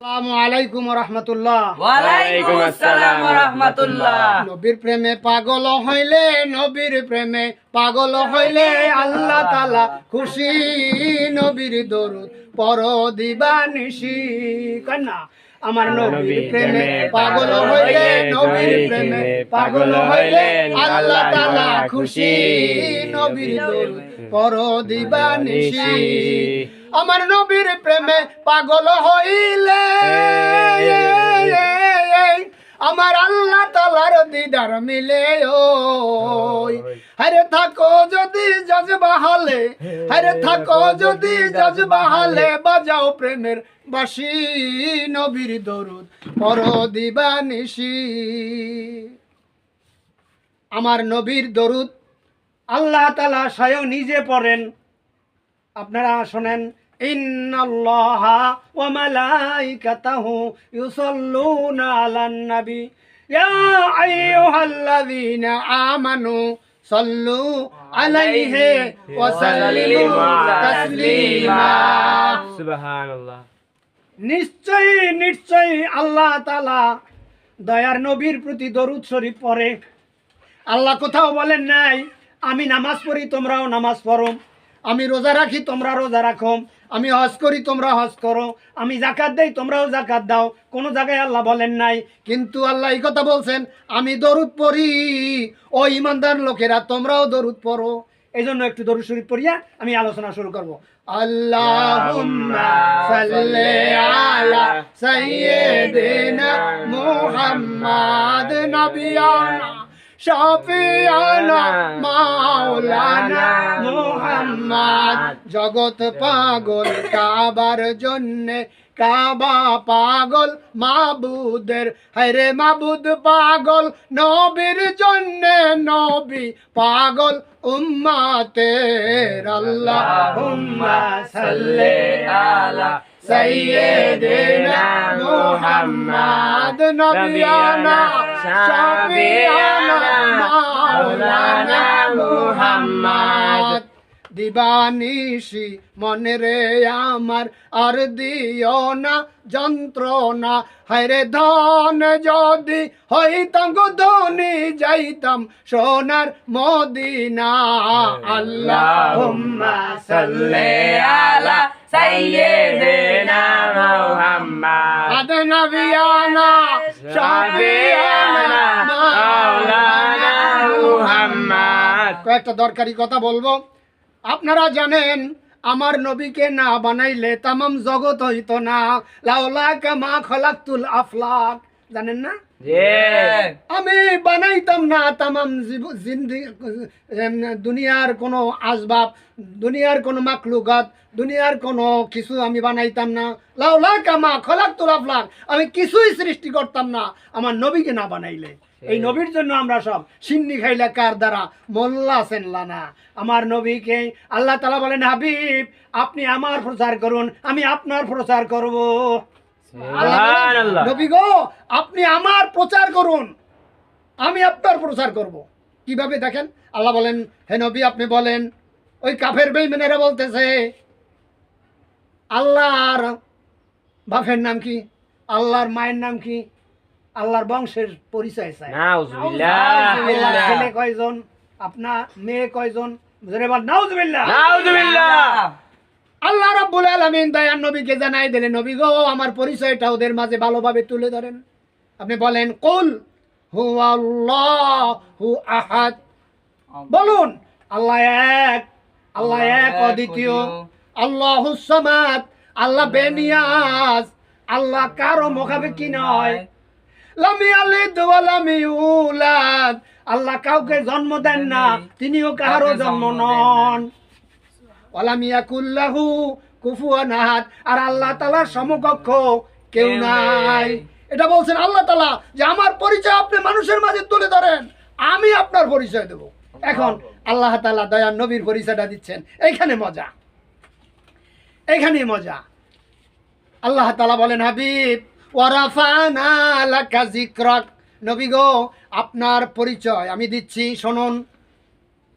আসসালামু আলাইকুম ওয়া রাহমাতুল্লাহ। ওয়ালাইকুম আসসালাম ওয়া রাহমাতুল্লাহ। নবীর প্রেমে পাগল হইলে, নবীর প্রেমে পাগল হইলে আল্লাহ তাআলা খুশি। নবীর দরুদ পড় দিবানিশি। কান্না আমার নবীর প্রেমে পাগল হইলে, নবীর প্রেমে পাগল হইলে আল্লাহ তাআলা খুশি। নবীর দরুদ পড় দিবানিশি। আমার নবীর প্রেমে পাগল হইলে আমার আল্লাহ তাআলার দিদার মিলে। ওই হরে থাকো যদি জজবা হালে, হরে থাকো যদি জজবা হালে, বাজাও প্রেমের বাঁশি। নবীর দরুদ পড় দিবানিশি। আমার নবীর দরুদ আল্লাহ তাআলা স্বয়ং নিজে পড়েন। আপনারা শোনেন, ইন্নাল্লাহা ওয়া মালাইকাতাহু ইউসাল্লুনা আলান নবী ইয়া আইয়ুহাল্লাযীনা আমানু সাল্লু আলাইহি ওয়া সাল্লিমু তাসলিমা। সুবহানাল্লাহ। নিশ্চয়ই আল্লাহ তাআলা দয়ার নবীর প্রতি দরুদ শরীফ পড়ে। আল্লাহ কোথাও বলেন নাই আমি নামাজ পড়ি তোমরাও নামাজ পড়ো, আমি রোজা রাখি তোমরা রোজা রাখো, আমি হজ করি তোমরা হজ করো, আমি যাকাত দেই তোমরাও যাকাত দাও। কোনো জায়গায় আল্লাহ বলেন নাই। কিন্তু আল্লাহ এই কথা বলছেন, আমি দরুদ পড়ি, ও ইমানদার লোকেরা তোমরাও দরুদ পড়ো। এই জন্য একটু দরুদ শরীফ পড়িয়া আমি আলোচনা শুরু করব। আল্লাহুম্মা সাল্লি আলা সাইয়্যিদিনা মুহাম্মাদ নবিয়ানা শাফিয়ানা মাওলানা মুহাম্মদ। জগৎ পাগল কাবার জন্যে, কাবা পাগল মাবুদের, হরে মাবুদ পাগল নবীর জন্যে, নবী পাগল উম্মতের। আল্লাহুম্মা সাল্লি আলা সাইয়্যিদিনা মুহাম্মাদ নবিয়ানা শাফিয়ানা মাওলানা মুহাম্মদ। দিবানিশি মনে রে আমার আর দিও না যন্ত্রণা, হায়রে ধন যদি হইতাম গো ধনী, যাইতাম সোনার মদিনা। আল্লাহুম্মা সাল্লি আলা সাইয়্যিদিনা মুহাম্মাদ নবিয়ানা শাফিয়ানা মাওলানা মুহাম্মদ। কয়েকটা দরকারি কথা বলবো। আপনারা জানেন আমার নবীকে না বানাইলে তামাম জগৎ হইতো না। লাউলাকা মা খলাকতুল আফলাক, জানেন না? আমি বানাইতাম না তামাম দুনিয়ার কোনো আসবাব, দুনিয়ার কোনো মাখলুকাত, দুনিয়ার কোনো কিছু আমি বানাইতাম না। লাউলাকা মা খলাকতুল আফলাক, আমি কিছুই সৃষ্টি করতাম না আমার নবীকে না বানাইলে। এই নবীর জন্য আমরা সব সিন্নি খাইলা কার দ্বারা মোল্লা সেনলা না। আমার নবীকে আল্লাহ তাআলা বলেন, হাবিব আপনি আমার প্রচার করুন, আমি আপনার প্রচার করব। নবী গো আপনি আমার প্রচার করুন, আমি আপনার প্রচার করব। কিভাবে দেখেন, আল্লাহ বলেন, হে নবী আপনি বলেন। ওই কাফের বেঈমানেরা বলতেছে আল্লাহর বাপের নাম কি, আল্লাহর মায়ের নাম কি, আল্লাহর বংশের পরিচয় চাই। নাউজুবিল্লাহ। ছেলে কয়জন, আপনার মেয়ে কয়জন, নাউজুবিল্লাহ। আল্লাহ রাব্বুল আলামিন দয়ার নবীকে জানাই দিলেন, নবী গো আমার পরিচয়টা ওদের মাঝে ভালোভাবে তুলে ধরেন। আপনি বলেন কুল হুয়াল্লাহু আহাদ, বলুন আল্লাহ এক, আল্লাহ এক অদ্বিতীয়, আল্লাহুস সামাদ, আল্লাহ বেনিয়াজ, আল্লাহ কারো মুখাপেক্ষী নয়। লাম ইয়ালিদ ওয়া লাম ইউলাদ, আল্লাহ কাউকে জন্ম দেন না, তিনিও কারো জন্ম নন। ওয়া লাম ইয়াকুল লাহু কুফুয়ান আহাদ, আর আল্লাহ তাআলার সমকক্ষ কেউ নাই। এটা বলছেন আল্লাহ তাআলা যে আমার পরিচয় আপনি মানুষের মাঝে তুলে ধরেন, আমি আপনার পরিচয় দেব। এখন আল্লাহ তাআলা দয়ার নবীর পরিচয়টা দিচ্ছেন। এইখানে মজা, এইখানে মজা। আল্লাহ তাআলা বলেন, হাবিব ওয়ারাফানা লাকা যিকরাক, নবী গো আপনার পরিচয় আমি দিচ্ছি, শুনুন।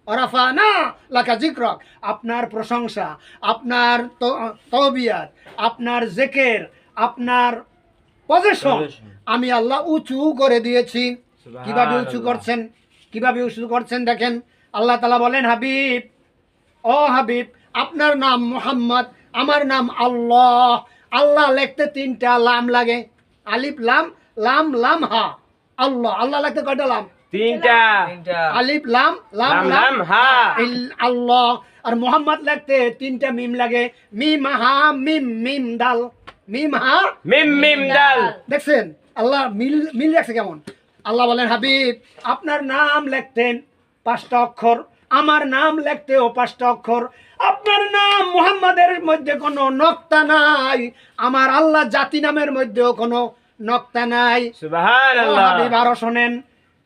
ওয়ারাফানা লাকা যিকরাক, আপনার প্রশংসা, আপনার তওবিয়াত, আপনার জিকির, আপনার পজিশন আমি আল্লাহ উঁচু করে দিয়েছি। কিভাবে উঁচু সুবহানাল্লাহ। করছেন, কিভাবে উঁচু করছেন দেখেন। আল্লাহ তাআলা বলেন, হাবিব, ও হাবিব, আপনার নাম মুহাম্মদ, আমার নাম আল্লাহ। আল্লাহ লিখতে 3টা লাম লাগে, আলিফ লাম, লাম লাম হা। আল্লাহ, আল্লাহ লিখতে কয়টা লাম? 3টা আলিফ লাম, লাম লাম লাম লাম হা। আল্লাহ। আর মোহাম্মদ লিখতে 3টা মিম লাগে, মিম হা মিম, মিম দাল, মিম হা। মিম মিম দাল। দেখছেন আল্লাহ মিল মিল রাখছে কেমন। আল্লাহ বলেন, হাবিব, আপনার নাম লিখতেন 5টা অক্ষর, আমার নাম লিখতেও 5টা অক্ষর। আপনার নাম মুহাম্মাদের মধ্যে কোনো নক্তা নাই, আমার আল্লাহ জাতি নামের মধ্যেও কোনো নক্তা নাই। ও সুবহানাল্লাহ। হাবিব, আরো শোনেন,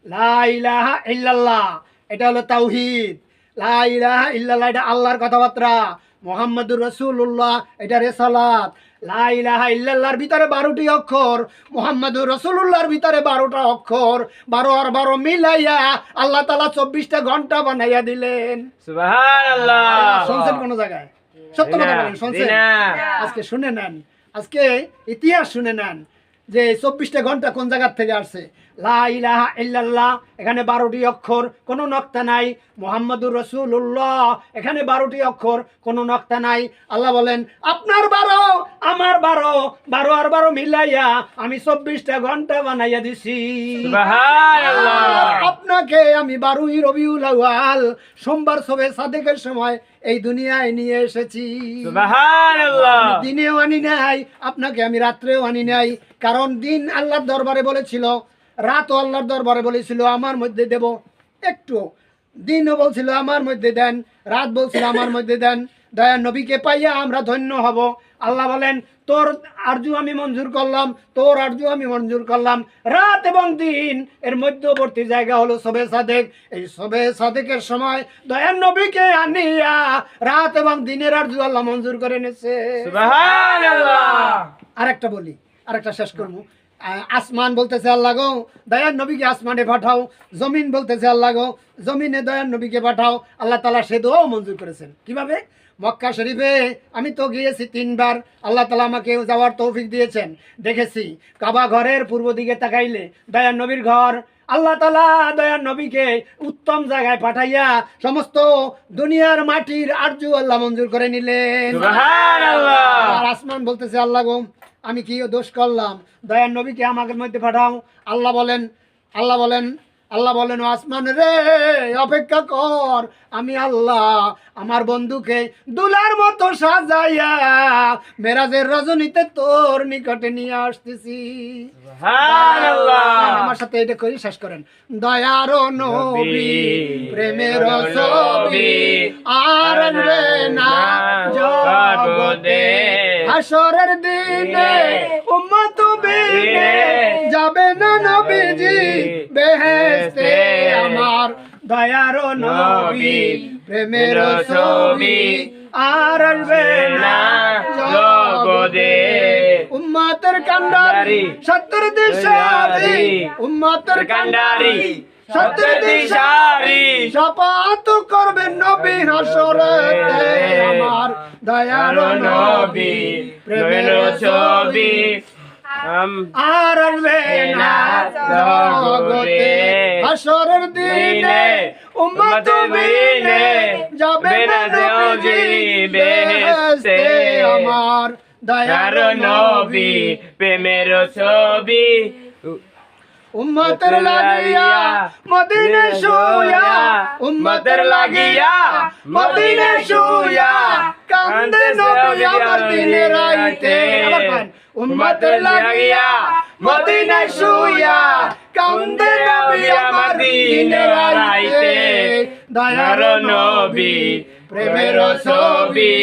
লা ইলাহা ইল্লাল্লাহ, এটা হলো তাওহীদ। লা ইলাহা ইল্লাল্লাহ, এটা আল্লাহর কথাবার্তা। মুহাম্মাদুর রাসূলুল্লাহ, এটা রিসালাত। লা ইলাহা ইল্লাল্লাহর ভিতরে 12টি অক্ষর, মুহাম্মাদুর রাসূলুল্লাহর ভিতরে 12টা অক্ষর। 12 আর 12 মিলাইয়া আল্লাহ তাআলা 24টা ঘন্টা বানাইয়া দিলেন। সুবহানাল্লাহ। শুনছেন কোন জায়গায়? সত্য কথা বলেন, শুনছেন? জি না। আজকে শুনে নেন, আজকে ইতিহাস শুনে নেন যে 24টা ঘন্টা কোন জায়গা থেকে আসছে। লা ইলাহা ইল্লাল্লাহ, এখানে 12টি অক্ষর, কোনো নক্তা নাই। মুহাম্মাদুর রাসূলুল্লাহ, এখানে 12টি অক্ষর, কোনো নক্তা নাই। আল্লাহ বলেন, আপনার 12, আমার 12, 12 আর 12 মিলাইয়া আমি 24টা ঘন্টা বানাইয়া দিছি। সুবহানাল্লাহ। আপনাকে আমি 12ই রবিউল আউয়াল সোমবার সবে সাদেকের সময় এই দুনিয়ায় নিয়ে এসেছি। সুবহানাল্লাহ। আমি দিনেও আনি নাই, আপনাকে আমি রাত্রেও আনি নাই। কারণ দিন আল্লাহর দরবারে বলেছিল, রাতও আল্লাহর দরবারে বলেছিল আমার মধ্যে দেব। একটু দিনও বলছিল আমার মধ্যে দেন, রাত বলছিল আমার মধ্যে দেন। দয়ার নবীকে পাইয়া আমরা ধন্য হব। আল্লাহ বলেন, তোর আরজু আমি মঞ্জুর করলাম, তোর আরজু আমি মঞ্জুর করলাম। রাত এবং দিন এর মধ্যবর্তী জায়গা হলো শবে সাদেক। এই শবে সাদেকের সময় দয়ার নবীকে আনিয়া রাত এবং দিনের আরজু আল্লাহ মঞ্জুর করে এনেছে। সুবহানাল্লাহ। আরেকটা বলি, আরেকটা শেষ করবো। আসমান বলতেছে, আল্লাহ গো দয়ার নবীকে আসমানে পাঠাও। জমিন বলতেছে, আল্লাহ গো জমিনে দয়ার নবীকে পাঠাও। আল্লাহ তাআলা সে দোয়াও মঞ্জুর করেছেন। কিভাবে? মক্কা শরীফে আমি তো গিয়েছি 3বার, আল্লাহ তাআলা আমাকে যাওয়ার তৌফিক দিয়েছেন। দেখেছি কাবা ঘরের পূর্ব দিকে তাকাইলে দয়ার নবীর ঘর। আল্লাহ তাআলা দয়ার নবীকে উত্তম জায়গায় পাঠাইয়া সমস্ত দুনিয়ার মাটির আরজু আল্লাহ মঞ্জুর করে নিলেন। সুবহানাল্লাহ। আর আসমান বলতেছে, আল্লাহ গো আমি কি দোষ করলাম, দয়ার নবীকে আমাদের মধ্যে পাঠাও। আল্লাহ বলেন, আল্লাহ বলেন, আল্লাহ বলেন, ও আসমান রে অপেক্ষা কর, আমি আল্লাহ আমার বন্ধুকে দুলার মতো সাজাইয়া মেরাজের রজনীতে তোর নিকটে নিয়ে আসতেছি। সুবহানাল্লাহ। আমার সাথে এটা করি, শেষ করেন। দয়ার নবী প্রেমের ছবি আর আনবে না জগতে, হাসরের দিনে উম্মত বিনে যাবে না নবীজি বেহেশতে আমার। দয়ার নবী প্রেমের ছবি আর আসবে না জগতে, উম্মতের কান্ডারি সত্তর দিশারি, উম্মতের কান্ডারি সত্তর দিশারি, শফাআত করবেন নবী হাসরেতে আমার। দয়ার নবী প্রেমের ছবি আর আসবে না জগতে, হাসরের দিনে উম্মত বিনে যাবে না নবীজি বেহেশতে আমার। দয়ার নবী প্রেমের ছবি উম্মতের লাগিয়া মদিনে শুয়া, উম্মতের লাগিয়া মদিনে শুয়া কান্দে নবী আমার দিনে রাইতে। উম্মতের লাগিয়া মদিনে শুয়া কান্দে নবী আমার দিনে রাইতে। দয়ার নবী প্রেমের ছবি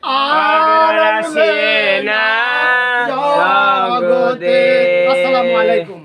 আর আসে না জগতে। আসসালামু আলাইকুম।